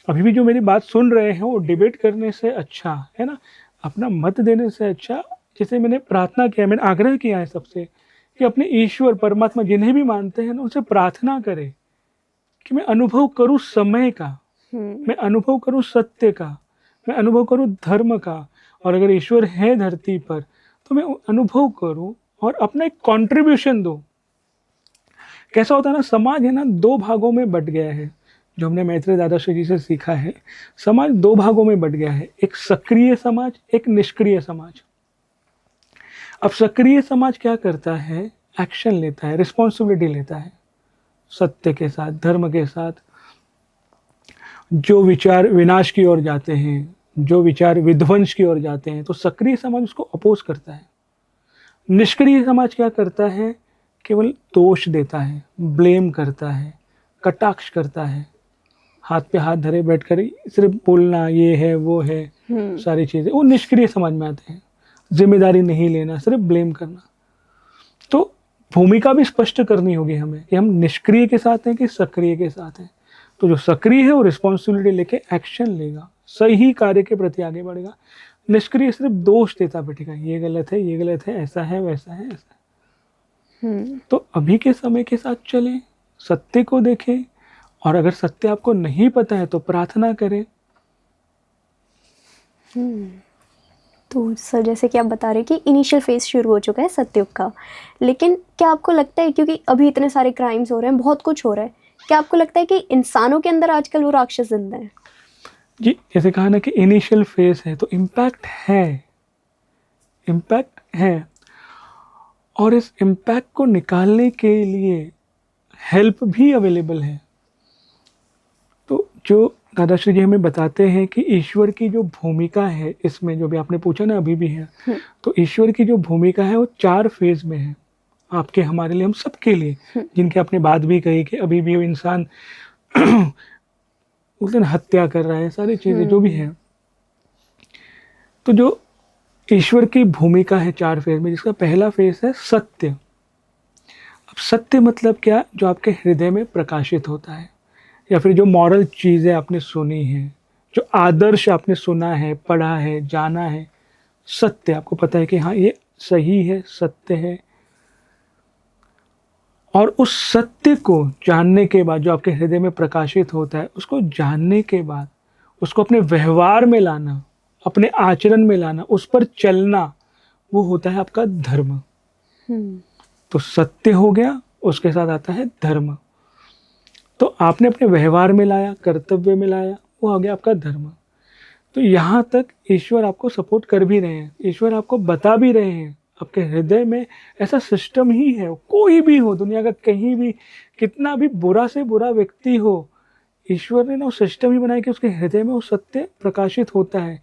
अभी भी जो मेरी बात सुन रहे हैं, वो डिबेट करने से अच्छा, है ना, अपना मत देने से अच्छा, जैसे मैंने प्रार्थना किया, मैंने आग्रह किया है सबसे कि अपने ईश्वर परमात्मा जिन्हें भी मानते हैं ना, उनसे प्रार्थना करें कि मैं अनुभव करूं समय का, मैं अनुभव करूं सत्य का, मैं अनुभव करूं धर्म का, और अगर ईश्वर है धरती पर तो मैं अनुभव करूं और अपना एक कंट्रीब्यूशन दूं। कैसा होता है ना, समाज है ना, दो भागों में बट गया है। जो हमने मैत्रेय दादाश्री जी से सीखा है, समाज दो भागों में बट गया है, एक सक्रिय समाज, एक निष्क्रिय समाज। अब सक्रिय समाज क्या करता है? एक्शन लेता है, रिस्पॉन्सिबिलिटी लेता है सत्य के साथ, धर्म के साथ। जो विचार विनाश की ओर जाते हैं, जो विचार विध्वंस की ओर जाते हैं, तो सक्रिय समाज उसको अपोज करता है। निष्क्रिय समाज क्या करता है? केवल दोष देता है, ब्लेम करता है, कटाक्ष करता है, हाथ पे हाथ धरे बैठकर सिर्फ बोलना, ये है वो है, सारी चीजें, वो निष्क्रिय समाज में आते हैं। जिम्मेदारी नहीं लेना, सिर्फ ब्लेम करना। तो भूमिका भी स्पष्ट करनी होगी हमें कि हम निष्क्रिय के साथ हैं कि सक्रिय के साथ हैं। तो जो सक्रिय है वो रिस्पॉन्सिबिलिटी लेके एक्शन लेगा, सही कार्य के प्रति आगे बढ़ेगा। निष्क्रिय सिर्फ दोष देता बैठेगा, ये गलत है, ये गलत है, ऐसा है, वैसा है, ऐसा है। तो अभी के समय के साथ चलें, सत्य को देखें, और अगर सत्य आपको नहीं पता है तो प्रार्थना करें। तो सर, जैसे कि आप बता रहे हैं कि इनिशियल फेज शुरू हो चुका है सतयुग का, लेकिन क्या आपको लगता है, क्योंकि अभी इतने सारे क्राइम्स हो रहे हैं, बहुत कुछ हो रहा है, क्या आपको लगता है कि इंसानों के अंदर आजकल वो राक्षस जिंदा है? जी, जैसे कहा ना कि इनिशियल फेज है, तो इम्पैक्ट है, इम्पैक्ट है, और इस इम्पैक्ट को निकालने के लिए हेल्प भी अवेलेबल है। तो जो दादाश्री जी हमें बताते हैं कि ईश्वर की जो भूमिका है इसमें, जो भी आपने पूछा ना, अभी भी है, तो ईश्वर की जो भूमिका है वो 4 फेज में है, आपके, हमारे लिए, हम सबके लिए, जिनकी आपने बात भी कही कि अभी भी वो इंसान उस दिन हत्या कर रहा है, सारी चीज़ें जो भी हैं। तो जो ईश्वर की भूमिका है 4 फेज में, जिसका पहला फेज है सत्य। अब सत्य मतलब क्या, जो आपके हृदय में प्रकाशित होता है, या फिर जो मॉरल चीज़ें आपने सुनी हैं, जो आदर्श आपने सुना है, पढ़ा है, जाना है, सत्य आपको पता है कि हाँ ये सही है, सत्य है। और उस सत्य को जानने के बाद, जो आपके हृदय में प्रकाशित होता है, उसको जानने के बाद उसको अपने व्यवहार में लाना, अपने आचरण में लाना, उस पर चलना, वो होता है आपका धर्म। तो सत्य हो गया, उसके साथ आता है धर्म। तो आपने अपने व्यवहार में लाया, कर्तव्य में लाया, वो आ गया आपका धर्म। तो यहाँ तक ईश्वर आपको सपोर्ट कर भी रहे हैं, ईश्वर आपको बता भी रहे हैं, आपके हृदय में ऐसा सिस्टम ही है। कोई भी हो दुनिया का, कहीं भी, कितना भी बुरा से बुरा व्यक्ति हो, ईश्वर ने ना वो सिस्टम ही बनाया कि उसके हृदय में वो सत्य प्रकाशित होता है।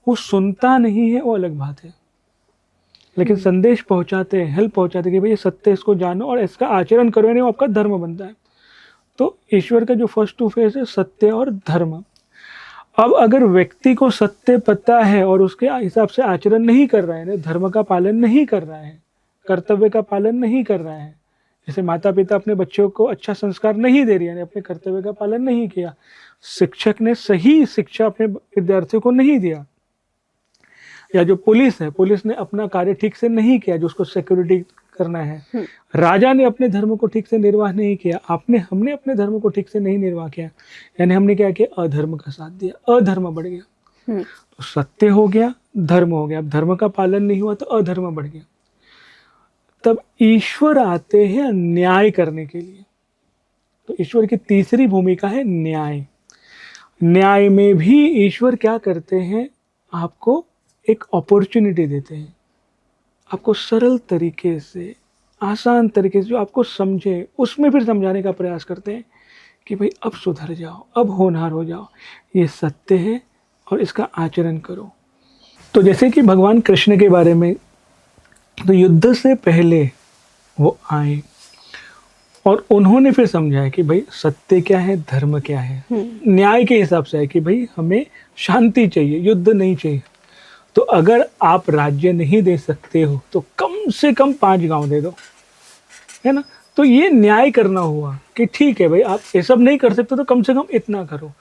वो सुनता नहीं है, वो अलग बात है, लेकिन संदेश पहुंचाते हैं, हेल्प पहुंचाते हैं कि भाई ये सत्य, इसको जानो और इसका आचरण करो, नहीं वो आपका धर्म बनता है। तो ईश्वर का जो फर्स्ट टू फेस है सत्य और धर्म। अब अगर व्यक्ति को सत्य पता है और उसके हिसाब से आचरण नहीं कर रहा है, धर्म का पालन नहीं कर रहा है, कर्तव्य का पालन नहीं कर रहा है, जैसे माता पिता अपने बच्चों को अच्छा संस्कार नहीं दे रही है, अपने कर्तव्य का पालन नहीं किया, शिक्षक ने सही शिक्षा अपने विद्यार्थियों को नहीं दिया, या जो पुलिस है, पुलिस ने अपना कार्य ठीक से नहीं किया जो उसको सिक्योरिटी करना है, राजा ने अपने धर्म को ठीक से निर्वाह नहीं किया, हमने अपने धर्म को ठीक से नहीं निर्वाह किया, यानी हमने क्या किया, अधर्म का साथ दिया, अधर्म बढ़ गया। तो सत्य हो गया, धर्म हो गया। अब धर्म का पालन नहीं हुआ तो अधर्म बढ़ गया। तब ईश्वर आते हैं न्याय करने के लिए। तो ईश्वर की तीसरी भूमिका है न्याय। न्याय में भी ईश्वर क्या करते हैं, आपको एक अपॉर्चुनिटी देते हैं, आपको सरल तरीके से, आसान तरीके से, जो आपको समझे, उसमें फिर समझाने का प्रयास करते हैं कि भाई अब सुधर जाओ, अब होनहार हो जाओ, ये सत्य है और इसका आचरण करो। तो जैसे कि भगवान कृष्ण के बारे में, तो युद्ध से पहले वो आए और उन्होंने फिर समझाया कि भाई सत्य क्या है, धर्म क्या है। न्याय के हिसाब से है कि भाई हमें शांति चाहिए, युद्ध नहीं चाहिए। तो अगर आप राज्य नहीं दे सकते हो तो कम से कम 5 गांव दे दो, है ना। तो ये न्याय करना हुआ कि ठीक है भाई, आप ये सब नहीं कर सकते तो कम से कम इतना करो।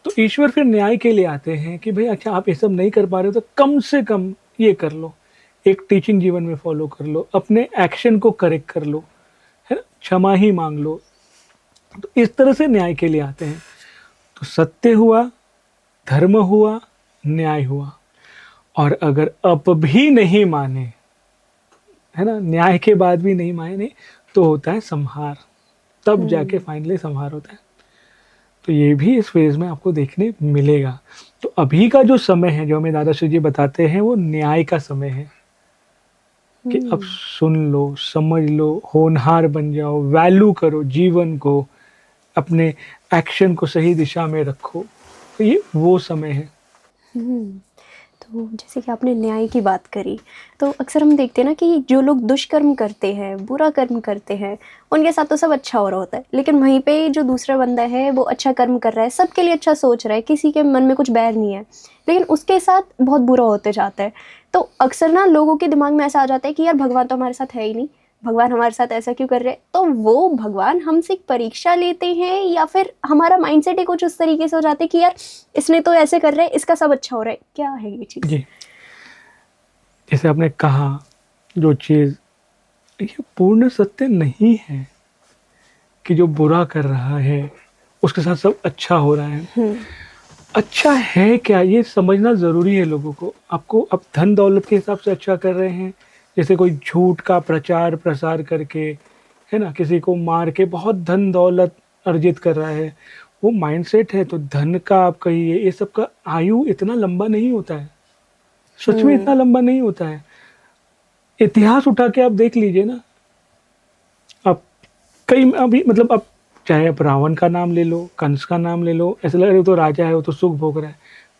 तो ईश्वर फिर न्याय के लिए आते हैं कि भाई अच्छा आप ये सब नहीं कर पा रहे हो तो कम से कम ये कर लो, एक टीचिंग जीवन में फॉलो कर लो, अपने एक्शन को करेक्ट कर लो, है ना, क्षमा ही मांग लो। तो इस तरह से न्याय के लिए आते हैं। तो सत्य हुआ, धर्म हुआ, न्याय हुआ। और अगर अब भी नहीं माने, है ना, न्याय के बाद भी नहीं माने, तो होता है संहार। तब जाके फाइनली संहार होता है। तो ये भी इस फेज में आपको देखने मिलेगा। तो अभी का जो समय है, जो हमें दादाश्री जी बताते हैं, वो न्याय का समय है कि अब सुन लो, समझ लो, होनहार बन जाओ, वैल्यू करो जीवन को, अपने एक्शन को सही दिशा में रखो। तो ये वो समय है। तो जैसे कि आपने न्याय की बात करी, तो अक्सर हम देखते हैं ना कि जो लोग दुष्कर्म करते हैं, बुरा कर्म करते हैं, उनके साथ तो सब अच्छा हो रहा होता है, लेकिन वहीं पे जो दूसरा बंदा है वो अच्छा कर्म कर रहा है, सबके लिए अच्छा सोच रहा है, किसी के मन में कुछ बैर नहीं है, लेकिन उसके साथ बहुत बुरा होते जाता है। तो अक्सर ना लोगों के दिमाग में ऐसा आ जाता है कि यार भगवान तो हमारे साथ है ही नहीं, भगवान हमारे साथ ऐसा क्यों कर रहे हैं। तो वो भगवान हमसे एक परीक्षा लेते हैं, या फिर हमारा माइंडसेट ही कुछ उस तरीके से हो जाते हैं कि यार इसने तो ऐसे कर रहे हैं, इसका सब अच्छा हो रहा है। क्या है ये चीज़? जी, जैसे आपने कहा, जो चीज़ ये पूर्ण सत्य नहीं है कि जो बुरा कर रहा है उसके साथ सब अच्छा हो रहा है। अच्छा है क्या, ये समझना ज़रूरी है लोगों को। आपको अब धन दौलत के हिसाब से अच्छा कर रहे हैं, जैसे कोई झूठ का प्रचार प्रसार करके, है ना, किसी को मार के बहुत धन दौलत अर्जित कर रहा है, वो माइंडसेट है। तो धन का आप कहिए, ये सब का आयु इतना लंबा नहीं होता है, सच में इतना लंबा नहीं होता है। इतिहास उठा के आप देख लीजिए ना, आप कई अभी मतलब आप चाहे आप रावण का नाम ले लो, कंस का नाम ले लो, ऐसा लग रहा है तो राजा है, वो तो सुख भोग रहा है।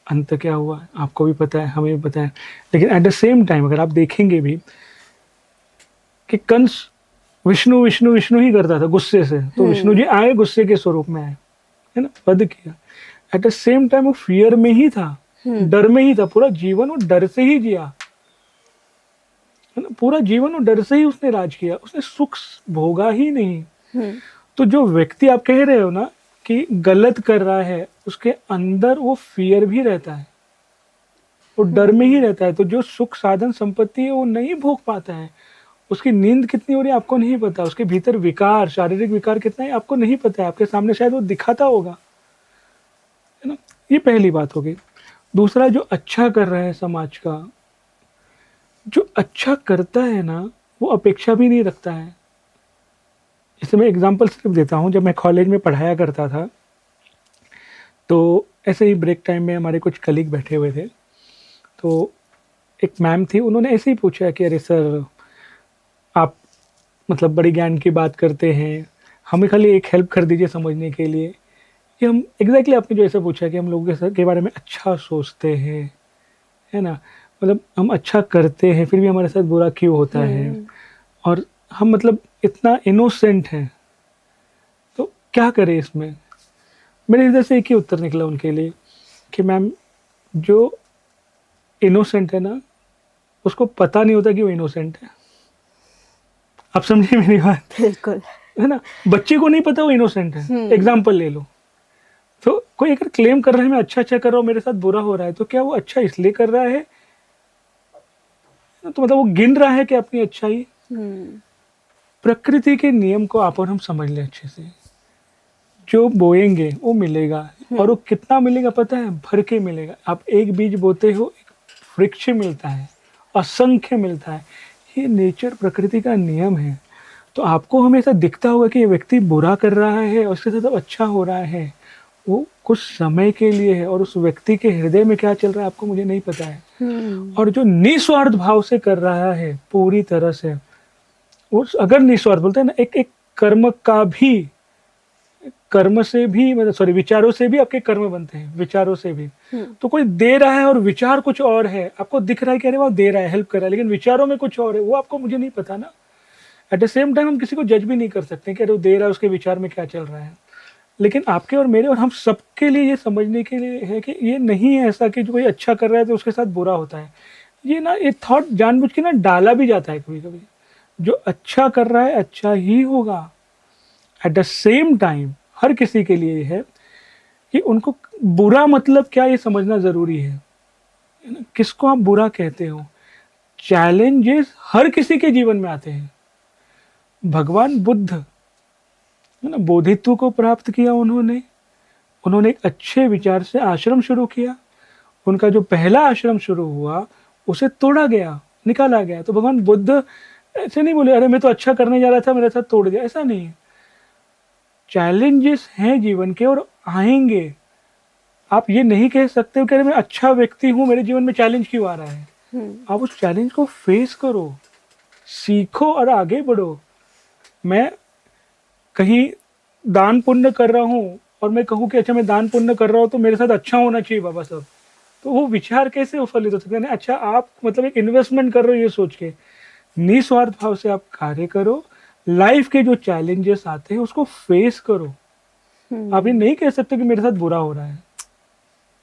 अंत क्या हुआ आपको भी पता है, हमें भी पता है। लेकिन एट द सेम टाइम अगर आप देखेंगे भी कि कंस विष्णु विष्णु विष्णु ही करता था गुस्से से, तो विष्णु जी आए गुस्से के स्वरूप में आए, है ना, वध किया। एट द सेम टाइम वो फियर में ही था, डर में ही था, पूरा जीवन वो डर से ही जिया, है ना, पूरा जीवन वो डर से ही उसने राज किया, उसने सुख भोगा ही नहीं। हम्म, तो जो व्यक्ति आप कह रहे हो ना कि गलत कर रहा है, उसके अंदर वो फियर भी रहता है, वो डर में ही रहता है। तो जो सुख साधन संपत्ति है वो नहीं भोग पाता है। उसकी नींद कितनी हो रही है आपको नहीं पता, उसके भीतर विकार, शारीरिक विकार कितना है आपको नहीं पता है, आपके सामने शायद वो दिखाता होगा, है ना। ये पहली बात हो गई। दूसरा, जो अच्छा कर रहा है समाज का, जो अच्छा करता है ना, वो अपेक्षा भी नहीं रखता है। जैसे मैं एग्जांपल सिर्फ देता हूँ, जब मैं कॉलेज में पढ़ाया करता था तो ऐसे ही ब्रेक टाइम में हमारे कुछ कलीग बैठे हुए थे। तो एक मैम थी, उन्होंने ऐसे ही पूछा कि अरे सर, आप मतलब बड़ी ज्ञान की बात करते हैं, हमें खाली एक हेल्प कर दीजिए समझने के लिए कि हम एग्जैक्टली आपने जो ऐसा पूछा कि हम लोगों के बारे में अच्छा सोचते हैं, है ना, मतलब हम अच्छा करते हैं फिर भी हमारे साथ बुरा क्यों होता है, और हम मतलब इतना इनोसेंट हैं, तो क्या करें इसमें। मेरे इधर से एक ही उत्तर निकला उनके लिए कि मैम, जो इनोसेंट है ना, उसको पता नहीं होता कि वो इनोसेंट है। आप समझे मेरी बात, बिल्कुल। है ना। बच्चे को नहीं पता वो इनोसेंट है। एग्जाम्पल ले लो, तो कोई अगर क्लेम कर रहा है मैं अच्छा अच्छा कर रहा हूँ, मेरे साथ बुरा हो रहा है, तो क्या वो अच्छा इसलिए कर रहा है, तो मतलब वो गिन रहा है कि अपनी अच्छाई। प्रकृति के नियम को आप और हम समझ लें अच्छे से, जो बोएंगे वो मिलेगा, और वो कितना मिलेगा पता है, भर के मिलेगा। आप एक बीज बोते हो, एक वृक्ष मिलता है, असंख्य मिलता है। ये नेचर, प्रकृति का नियम है। तो आपको हमेशा दिखता होगा कि ये व्यक्ति बुरा कर रहा है और उसके साथ अब अच्छा हो रहा है, वो कुछ समय के लिए है, और उस व्यक्ति के हृदय में क्या चल रहा है आपको मुझे नहीं पता है। और जो निस्वार्थ भाव से कर रहा है पूरी तरह से, उस अगर निस्वार्थ बोलते हैं ना, एक एक कर्म का भी, कर्म से भी मतलब सॉरी विचारों से भी आपके कर्म बनते हैं, विचारों से भी। तो कोई दे रहा है और विचार कुछ और है, आपको दिख रहा है कि अरे वो दे रहा है, हेल्प कर रहा है, लेकिन विचारों में कुछ और है, वो आपको मुझे नहीं पता ना। एट द सेम टाइम हम किसी को जज भी नहीं कर सकते कि अरे वो दे रहा है, उसके विचार में क्या चल रहा है। लेकिन आपके और मेरे और हम सबके लिए ये समझने के लिए है कि ये नहीं है ऐसा कि जो कोई अच्छा कर रहा है तो उसके साथ बुरा होता है। ये ना, ये थॉट जानबूझ के ना डाला भी जाता है कभी कभी, जो अच्छा कर रहा है अच्छा ही होगा। एट द सेम टाइम हर किसी के लिए है कि उनको बुरा मतलब क्या ये समझना जरूरी है ना, किसको आप बुरा कहते हो। चैलेंजेस हर किसी के जीवन में आते हैं। भगवान बुद्ध, है ना, बोधित्व को प्राप्त किया उन्होंने एक अच्छे विचार से आश्रम शुरू किया। उनका जो पहला आश्रम शुरू हुआ उसे तोड़ा गया, निकाला गया। तो भगवान बुद्ध ऐसे नहीं बोले अरे मैं तो अच्छा करने जा रहा था मेरे साथ तोड़ दिया, ऐसा नहीं है। चैलेंजेस हैं जीवन के और आएंगे। आप ये नहीं कह सकते हो कि अरे मैं अच्छा व्यक्ति हूं, मेरे जीवन में चैलेंज क्यों आ रहा है। आप उस चैलेंज को फेस करो, सीखो और आगे बढ़ो। मैं कहीं दान पुण्य कर रहा हूं और मैं कहूं कि अच्छा मैं दान पुण्य कर रहा हूं तो मेरे साथ अच्छा होना चाहिए बाबा साहब, तो वो विचार कैसे फलित हो सकते हैं। अच्छा, आप मतलब एक इन्वेस्टमेंट कर रहे हो ये सोच के, निस्वार्थ भाव से आप कार्य करो। लाइफ के जो चैलेंजेस आते हैं उसको फेस करो। आप ये नहीं कह सकते कि मेरे साथ बुरा हो रहा है।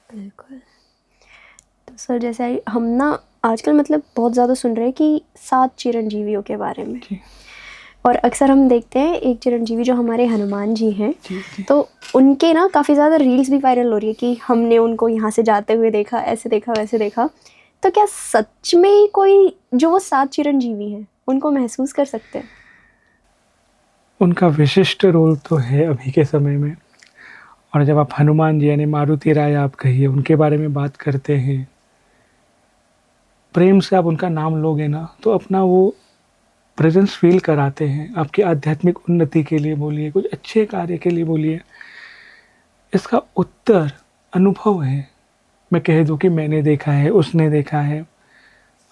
बिल्कुल। तो सर जैसे हम ना आजकल मतलब बहुत ज़्यादा सुन रहे हैं कि 7 चिरंजीवियों के बारे में, और अक्सर हम देखते हैं एक चिरंजीवी जो हमारे हनुमान जी हैं, तो उनके ना काफ़ी ज़्यादा रील्स भी वायरल हो रही है कि हमने उनको यहाँ से जाते हुए देखा, ऐसे देखा वैसे देखा। तो क्या सच में कोई जो वो 7 चिरंजीवी हैं उनको महसूस कर सकते हैं? उनका विशिष्ट रोल तो है अभी के समय में। और जब आप हनुमान जी यानी मारुति राय आप कहिए उनके बारे में बात करते हैं, प्रेम से आप उनका नाम लोगे ना तो अपना वो प्रेजेंस फील कराते हैं। आपकी आध्यात्मिक उन्नति के लिए बोलिए, कुछ अच्छे कार्य के लिए बोलिए। इसका उत्तर अनुभव है। मैं कह दूं कि मैंने देखा है, उसने देखा है।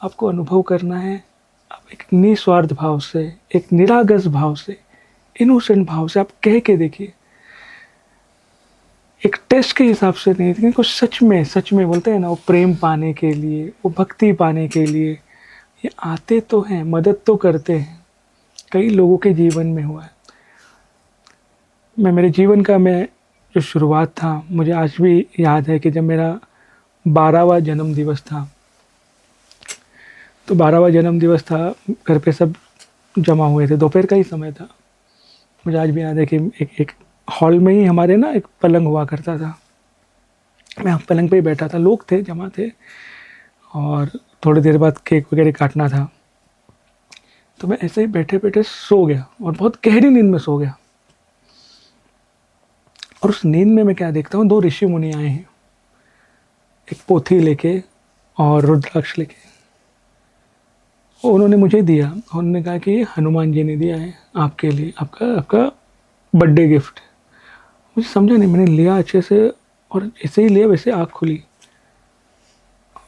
आपको अनुभव करना है। आप एक निस्वार्थ भाव से, एक निरागस भाव से, इनोसेंट भाव से आप कह के देखिए। एक टेस्ट के हिसाब से नहीं, लेकिन कुछ सच में बोलते हैं ना, वो प्रेम पाने के लिए, वो भक्ति पाने के लिए ये आते तो हैं, मदद तो करते हैं। कई लोगों के जीवन में हुआ है। मेरे जीवन का जो शुरुआत था, मुझे आज भी याद है कि जब मेरा 12वां जन्म दिवस था तो 12वां जन्मदिवस था, घर पे सब जमा हुए थे, दोपहर का ही समय था। मुझे आज भी याद है कि एक हॉल में ही हमारे ना एक पलंग हुआ करता था, मैं पलंग पे ही बैठा था, लोग थे, जमा थे, और थोड़ी देर बाद केक वगैरह काटना था। तो मैं ऐसे ही बैठे बैठे सो गया, और बहुत गहरी नींद में सो गया। और उस नींद में मैं क्या देखता हूँ, 2 ऋषि मुनि आए हैं, एक पोथी लेके और रुद्राक्ष लेके। उन्होंने मुझे दिया, उन्होंने कहा कि ये हनुमान जी ने दिया है आपके लिए, आपका बर्थडे गिफ्ट। मुझे समझा नहीं, मैंने लिया अच्छे से, और ऐसे ही लिया वैसे आँख खुली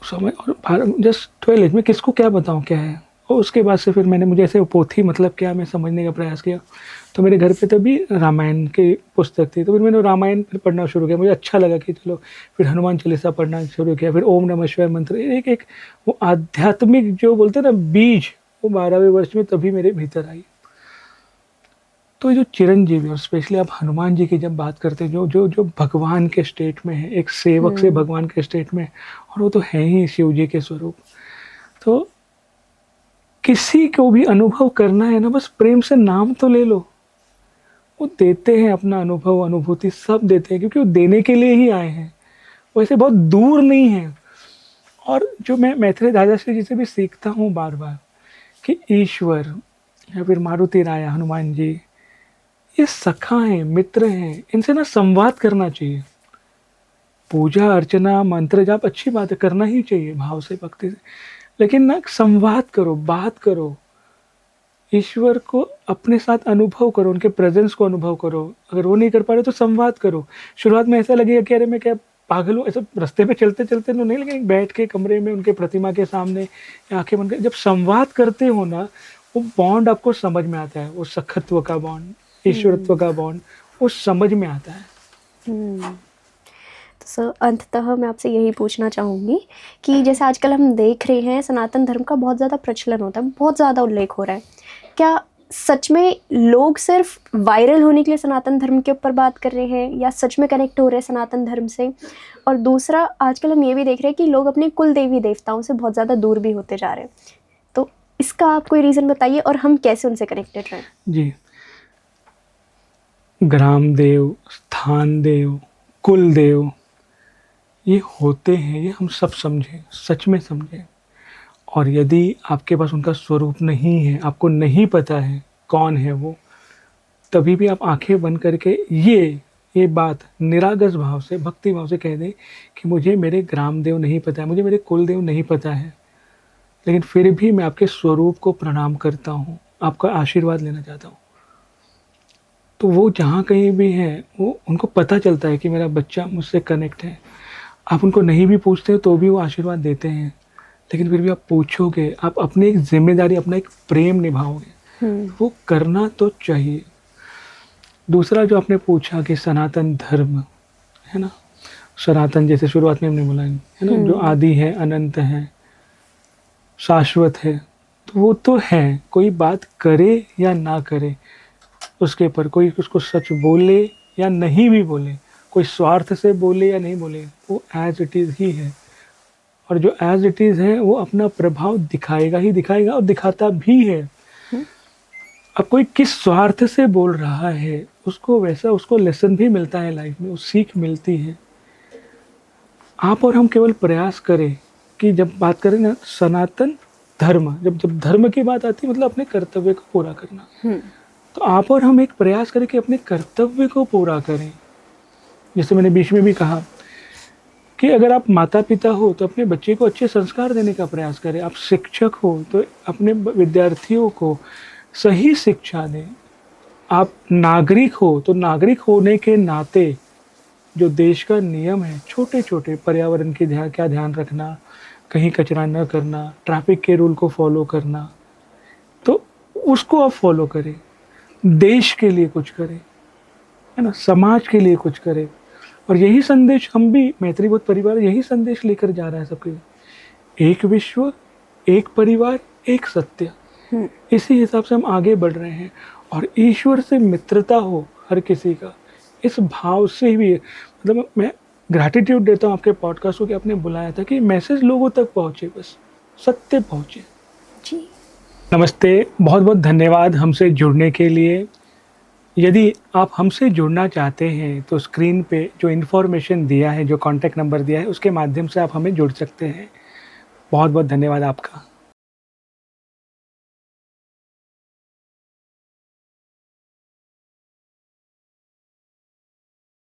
समय, और जस्ट 12 एज में किसको क्या बताऊँ क्या है। और उसके बाद से फिर मैंने, मुझे ऐसे पोथी मतलब क्या, मैं समझने का प्रयास किया। तो मेरे घर पे तभी रामायण की पुस्तक थी, तो फिर मैंने रामायण फिर पढ़ना शुरू किया, मुझे अच्छा लगा कि चलो, फिर हनुमान चालीसा पढ़ना शुरू किया, फिर ओम नमः शिवाय मंत्र, एक वो आध्यात्मिक जो बोलते हैं ना बीज, वो 12वें वर्ष में तभी मेरे भीतर आई। तो जो चिरंजीवी, और स्पेशली आप हनुमान जी की जब बात करते हैं, जो भगवान के स्टेट में है, एक सेवक से भगवान के स्टेट में, और वो तो है ही शिव जी के स्वरूप। तो किसी को भी अनुभव करना है ना, बस प्रेम से नाम तो ले लो, वो देते हैं अपना अनुभव, अनुभूति सब देते हैं, क्योंकि वो देने के लिए ही आए हैं, वैसे बहुत दूर नहीं है। और जो मैं मैत्रेय दादाश्री जी से भी सीखता हूँ बार बार, कि ईश्वर या फिर मारुति राया, हनुमान जी, ये सखा हैं, मित्र हैं, इनसे ना संवाद करना चाहिए। पूजा अर्चना मंत्र जाप अच्छी बात है, करना ही चाहिए भाव से, भक्ति से, लेकिन ना संवाद करो, बात करो, ईश्वर को अपने साथ अनुभव करो, उनके प्रेजेंस को अनुभव करो। अगर वो नहीं कर पा रहे तो संवाद करो। शुरुआत में ऐसा लगेगा कि अरे मैं क्या पागल हूँ, ऐसा रास्ते पे चलते चलते तो नहीं, लेकिन बैठ के कमरे में उनके प्रतिमा के सामने आंखें बंद कर जब संवाद करते हो ना, वो बॉन्ड आपको समझ में आता है, वो सखत्व का बॉन्ड, ईश्वरत्व का बॉन्ड, वो समझ में आता है। तो सर, अंततः मैं आपसे यही पूछना चाहूँगी कि जैसे आजकल हम देख रहे हैं सनातन धर्म का बहुत ज़्यादा प्रचलन होता है, बहुत ज़्यादा उल्लेख हो रहा है, क्या सच में लोग सिर्फ वायरल होने के लिए सनातन धर्म के ऊपर बात कर रहे हैं, या सच में कनेक्ट हो रहे हैं सनातन धर्म से? और दूसरा, आजकल हम ये भी देख रहे हैं कि लोग अपने कुल देवी देवताओं से बहुत ज़्यादा दूर भी होते जा रहे हैं, तो इसका आप कोई रीज़न बताइए, और हम कैसे उनसे कनेक्टेड रहें? जी, ग्राम देव, स्थान देव, कुल देव, ये होते हैं, ये हम सब समझें, सच में समझें। और यदि आपके पास उनका स्वरूप नहीं है, आपको नहीं पता है कौन है वो, तभी भी आप आंखें बंद करके ये बात निरागस भाव से, भक्ति भाव से कह दें कि मुझे मेरे ग्राम देव नहीं पता है, मुझे मेरे कुल देव नहीं पता है, लेकिन फिर भी मैं आपके स्वरूप को प्रणाम करता हूँ, आपका आशीर्वाद लेना चाहता हूँ। तो वो जहाँ कहीं भी है, वो उनको पता चलता है कि मेरा बच्चा मुझसे कनेक्ट है। आप उनको नहीं भी पूछते तो भी वो आशीर्वाद देते हैं, लेकिन फिर भी आप पूछोगे, आप अपनी एक जिम्मेदारी, अपना एक प्रेम निभाओगे, वो करना तो चाहिए। दूसरा जो आपने पूछा कि सनातन धर्म है ना, सनातन जैसे शुरुआत में हमने बोला है ना, जो आदि है, अनंत है, शाश्वत है, तो वो तो है, कोई बात करे या ना करे उसके पर, कोई उसको सच बोले या नहीं भी बोले, कोई स्वार्थ से बोले या नहीं बोले, वो एज इट इज़ ही है। और जो एज इट इज़ है वो अपना प्रभाव दिखाएगा ही दिखाएगा, और दिखाता भी है। अब कोई किस स्वार्थ से बोल रहा है, उसको वैसा, उसको लेसन भी मिलता है लाइफ में, वो सीख मिलती है। आप और हम केवल प्रयास करें कि जब बात करें ना सनातन धर्म, जब धर्म की बात आती है, मतलब अपने कर्तव्य को पूरा करना, तो आप और हम एक प्रयास करें कि अपने कर्तव्य को पूरा करें। जैसे मैंने बीच में भी कहा कि अगर आप माता पिता हो तो अपने बच्चे को अच्छे संस्कार देने का प्रयास करें, आप शिक्षक हो तो अपने विद्यार्थियों को सही शिक्षा दें, आप नागरिक हो तो नागरिक होने के नाते जो देश का नियम है, छोटे छोटे पर्यावरण की क्या ध्यान रखना, कहीं कचरा न करना, ट्रैफिक के रूल को फॉलो करना, तो उसको आप फॉलो करें, देश के लिए कुछ करें, है ना, समाज के लिए कुछ करें। और यही संदेश हम भी, मैत्रीबोध परिवार यही संदेश लेकर जा रहा है सबके लिए, एक विश्व, एक परिवार, एक सत्य। इसी हिसाब से हम आगे बढ़ रहे हैं। और ईश्वर से मित्रता हो हर किसी का, इस भाव से भी, मतलब मैं ग्रैटिट्यूड देता हूँ आपके पॉडकास्ट को कि आपने बुलाया था कि मैसेज लोगों तक पहुँचे, बस सत्य पहुँचे। जी। नमस्ते, बहुत बहुत धन्यवाद हमसे जुड़ने के लिए। यदि आप हमसे जुड़ना चाहते हैं तो स्क्रीन पे जो इन्फॉर्मेशन दिया है, जो कॉन्टैक्ट नंबर दिया है, उसके माध्यम से आप हमें जुड़ सकते हैं। बहुत बहुत धन्यवाद आपका।